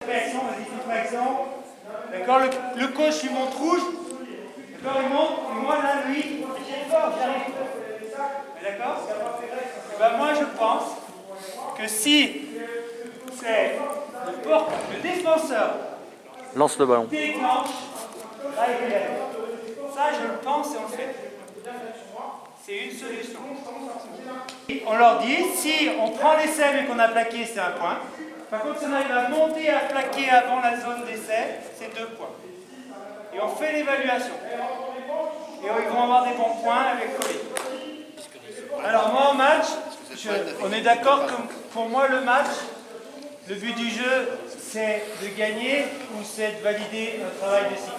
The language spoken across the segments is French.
Réaction, vas-y, toute réaction. D'accord, le coach lui montre rouge. D'accord, il monte. Et moi, là, lui, j'ai fort, j'arrive. D'accord? Ben, moi, je pense que si c'est le défenseur lance le ballon. déclenche, là, il est. Ça, je le pense et on le fait. C'est une solution. On leur dit, si on prend l'essai mais qu'on a plaqué, c'est un point. Par contre, si on arrive à monter à plaquer avant la zone d'essai, c'est 2 points. Et on fait l'évaluation. Et ils vont avoir des bons points avec Colin. Alors moi, en match, on est d'accord que pour moi, le match, le but du jeu, c'est de gagner ou c'est de valider un travail de cycle?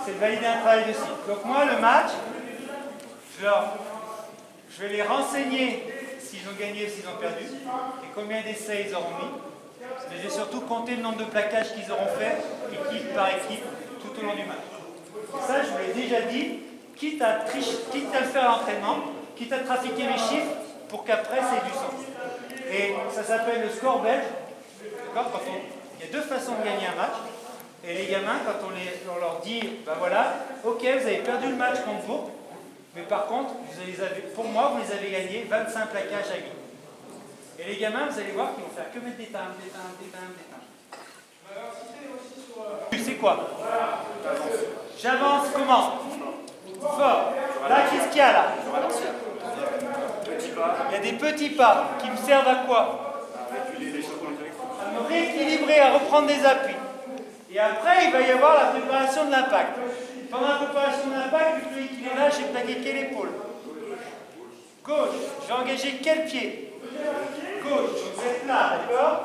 C'est de valider un travail de cycle. Donc moi, le match, je vais les renseigner s'ils ont gagné ou s'ils ont perdu, et combien d'essais ils auront mis. Mais je vais surtout compter le nombre de plaquages qu'ils auront fait, équipe par équipe, tout au long du match. Et ça, je vous l'ai déjà dit, quitte à le faire à l'entraînement, quitte à trafiquer mes chiffres, pour qu'après, ça ait du sens. Et ça s'appelle le score belge. Il y a 2 façons de gagner un match. Et les gamins, quand on leur dit, ben voilà, ok, vous avez perdu le match contre vous, mais par contre, pour moi, vous les avez gagnés 25 plaquages à 8. Et les gamins, vous allez voir qu'ils vont faire que mettre des timbres. C'est quoi? J'avance comment? Fort. Là, qu'est-ce qu'il y a là? Il y a des petits pas qui me servent à quoi? À me rééquilibrer, à reprendre des appuis. Et après, il va y avoir la préparation de l'impact. Pendant la préparation de l'impact, vu que il est là, j'ai plaqué quelle épaule? Gauche. Je vais engager quel pied? Gauche. Vous êtes là, d'accord?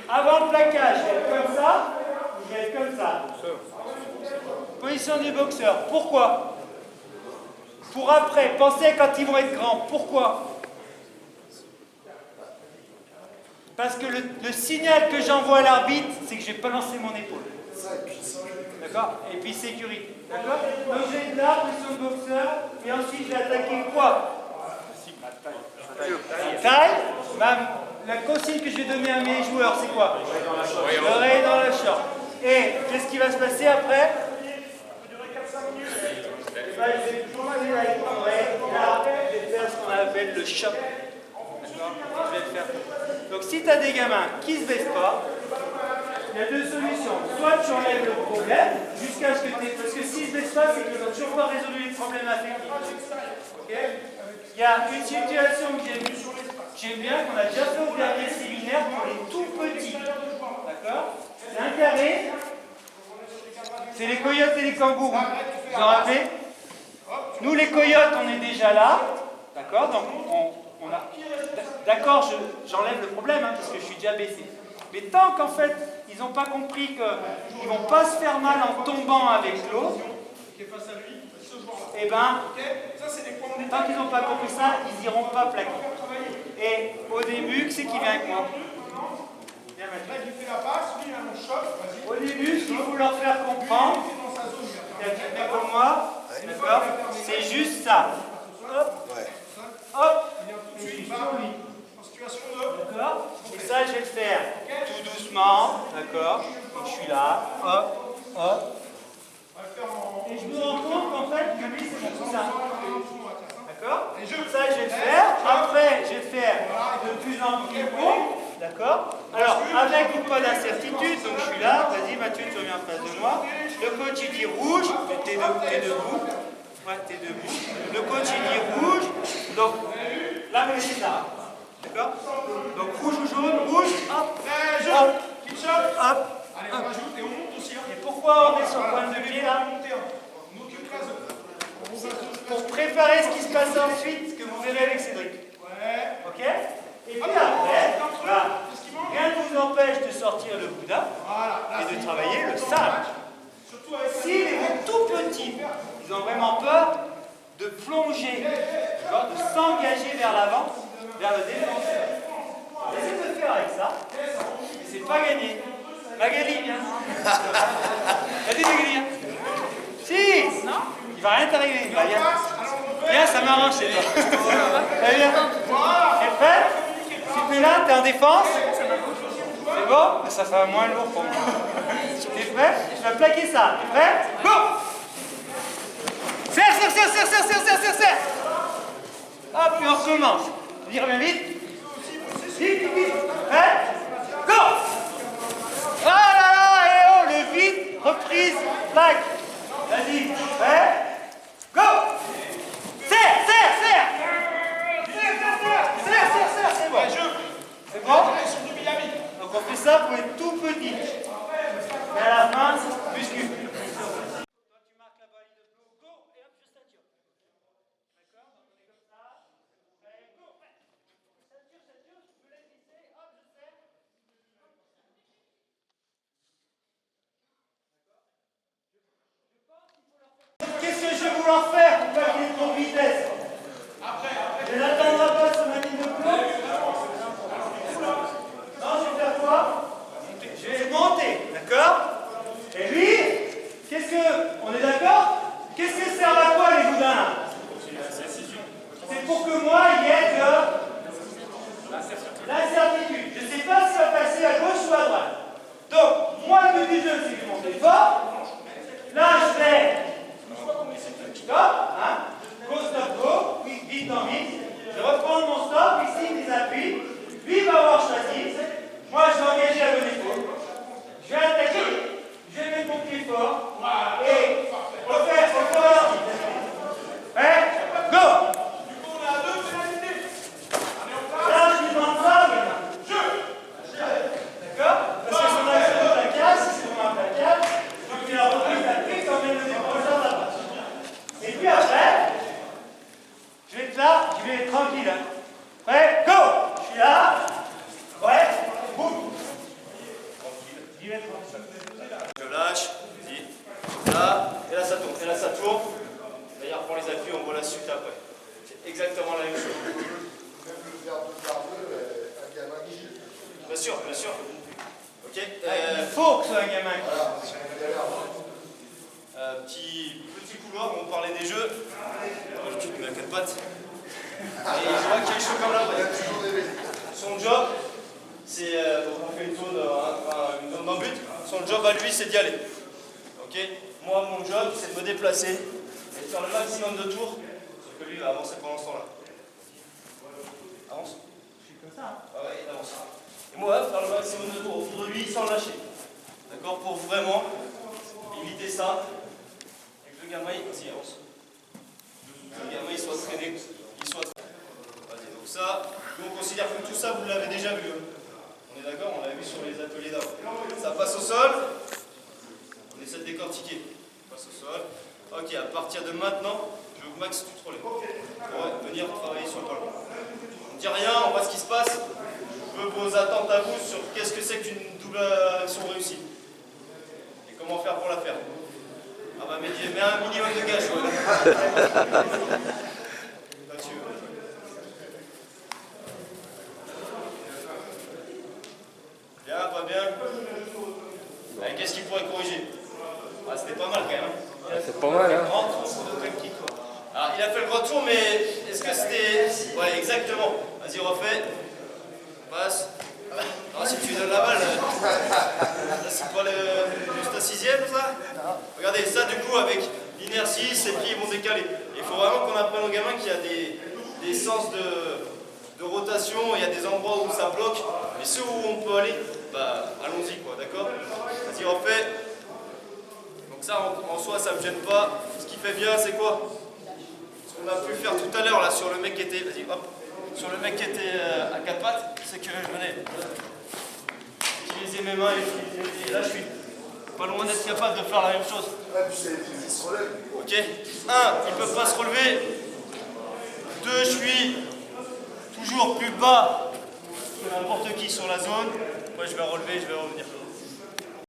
Avant le plaquage, je vais être comme ça, ou je vais être comme ça. Position du boxeur. Pourquoi? Pour après, pensez quand ils vont être grands. Pourquoi? Parce que le signal que j'envoie à l'arbitre, c'est que je ne vais pas lancer mon épaule. D'accord? Et puis sécurité. D'accord? Donc je vais être là, position de boxeur, et ensuite je vais attaquer quoi? Taille. La consigne que je vais donner à mes joueurs, c'est quoi? L'oreille dans la short. Et qu'est-ce qui va se passer après? Je vais toujours aller avec l'oreille, et là, je vais faire ce qu'on appelle le choc. D'accord? Je vais le faire. Donc si tu as des gamins qui ne se baissent pas, il y a 2 solutions. Soit tu enlèves le problème, jusqu'à ce que tu aies... Parce que s'ils ne se baissent pas, c'est qu'ils n'ont toujours pas résolu les problèmes affectifs. Okay? Il y a une situation que j'aime bien, qu'on a déjà fait au dernier séminaire pour les tout petits. D'accord? C'est un carré. C'est les coyotes et les kangourous. Vous vous en rappelez? Nous, les coyotes, on est déjà là. D'accord? Donc, on a... D'accord, j'enlève le problème, hein, parce que je suis déjà baissé. Mais tant qu'en fait, ils n'ont pas compris qu'ils ne vont pas se faire mal en tombant avec l'autre, et ben, tant qu'ils n'ont pas compris ça, ils n'iront pas plaquer. Et au début, qui c'est qui vient avec moi? Au début, ce qu'il faut leur faire comprendre, pour moi, d'accord, c'est juste ça. Hop, hop, et je suis sur lui. D'accord? Et ça, je vais le faire tout doucement. D'accord? Donc, je suis là. Hop, hop. Et je me rends compte qu'en fait, que lui, c'est tout ça. D'accord? Ça, je vais le faire. Après, je vais faire de plus en plus haut. D'accord? Alors, avec ou pas d'incertitude, donc je suis là. Vas-y, Mathieu, tu reviens en face de moi. Le coach, il dit rouge. T'es debout. Ouais, t'es debout. Le coach, il dit rouge. Donc, là, vous c'est ça. D'accord? Donc rouge ou jaune, rouge, hop, hop, hop. Allez, on rajoute et on monte aussi. Et pourquoi on est sur le point de pied là? Pour préparer ce qui se passe ensuite, que vous verrez avec Cédric. Ok? Et puis après, voilà, rien ne vous empêche de sortir le Bouddha et de travailler le sage. Si les tout petits, ils ont vraiment peur de plonger, de s'engager vers l'avant, vers le défenseur. Essayez de le faire avec ça, mais c'est pas gagné. Magali, viens. Vas-y, Magali, viens. Si, non, il va rien t'arriver. Bah, viens, ça m'arrange, c'est toi. Allez, viens. T'es prêt? Tu fais là, t'es en défense. C'est bon? Ça sera moins lourd pour moi. T'es prêt? Je vais plaquer ça. T'es prêt? Go! Serre, serre, serre, serre, serre, serre, serre, serre, serre. Hop, puis on recommence. Je reviens vite. Vite, vite, vite. Prêt? Go! Ah là là, et oh, le vide, reprise, plaque. Vas-y, prêt? Go! Serre, serre, serre. Serre, serre, serre, serre, serre, serre, c'est bon. C'est bon? Donc on fait ça pour être tout petit. Et à la fin, muscu. Qu'est-ce que je vais vouloir faire pour pas qu'il y ait trop de vitesse? Je n'attendrai pas sur ma ligne de bloc. Non, je vais faire quoi? Je vais monter, d'accord? Et lui, qu'est-ce que... On est d'accord? Qu'est-ce que sert à quoi les boudins là? C'est pour que moi, il y ait de l'incertitude. Je ne sais pas si ça va passer à gauche ou à droite. Donc, moi, le but du jeu, c'est de monter fort. Là, je fais... Stop, hein? Go, stop, go. Vite, non, vite. Je reprends mon stop, ici, des appuis. Lui va avoir choisi. Moi, je vais engager à bonne épaule. Je vais attaquer. Je vais mettre mon pied fort. Et refaire encore. Prêt? Go! Là, je lui demande ça, mais d'accord? Parce que si on a fait un placage, si on a un placage, je fais la reprise d'appui quand même le décrocheur là-bas. Et puis après, je vais être là, je vais être tranquille. Hein. Prêt? Go! Je suis là. Ouais. Boum. J'y vais tranquille. Je lâche, vas-y. Là, et là ça tourne. Et là ça tourne. D'ailleurs, on prend les appuis, on voit la suite après. C'est exactement la même chose. Bien sûr, bien sûr. Ok. Il faut que ce soit un gamin. Petit couloir où on parlait des jeux. Le cul de mes 4 pattes. Et je vois qu'il est chaud comme là. Son job, c'est. On fait une zone d'un but. Son job à lui, c'est d'y aller. Ok. Moi, mon job, c'est de me déplacer et de faire le maximum de tours. Sauf que lui, il va avancer pendant ce temps-là. Avance. Je suis comme ça. Hein. Ah ouais, il avance. Et moi, faire le maximum de tours autour de lui sans le lâcher. D'accord? Pour vraiment éviter ça. Et que le gamin, il avance. Que le gamin, il soit traîné. Vas-y, donc ça, nous on considère que tout ça, vous l'avez déjà vu. Hein. On est d'accord? On l'a vu sur les ateliers d'avant. Ça passe au sol. On essaie de décortiquer. Ça passe au sol. Ok, à partir de maintenant, je veux que Max tu te relèves. Pour venir travailler sur le ballon. On ne dit rien, on voit ce qui se passe. Je veux vos attentes à vous sur qu'est-ce que c'est qu'une double action réussie. Et comment faire pour la faire. Ah bah mets un minimum de gage. Ouais. Bien, pas bien. Allez, qu'est-ce qu'il pourrait corriger? Ah, c'était pas mal quand même. Hein. C'est pas mal, hein. Grand tour sur le kick. Alors, il a fait le grand tour, mais est-ce que c'était... Ouais, exactement. Vas-y, refais. Passe. Non, si tu donnes la balle, c'est pas juste un sixième, ça? Regardez, ça, du coup, avec l'inertie, ses pieds vont décaler. Il faut vraiment qu'on apprenne aux gamins qu'il y a des sens de rotation, il y a des endroits où ça bloque, et ceux où on peut aller, bah, allons-y, quoi, d'accord? Vas-y, refais. Donc ça, en soi, ça me gêne pas. Ce qui fait bien, c'est quoi? Ce qu'on a pu faire tout à l'heure, là, sur le mec qui était... Vas-y, hop. Sur le mec qui était à 4 pattes, c'est que je venais utiliser mes mains et là, je suis pas loin d'être capable de faire la même chose. Ok. 1, ils peuvent pas se relever. 2, je suis toujours plus bas que n'importe qui sur la zone. Moi, je vais relever, je vais revenir.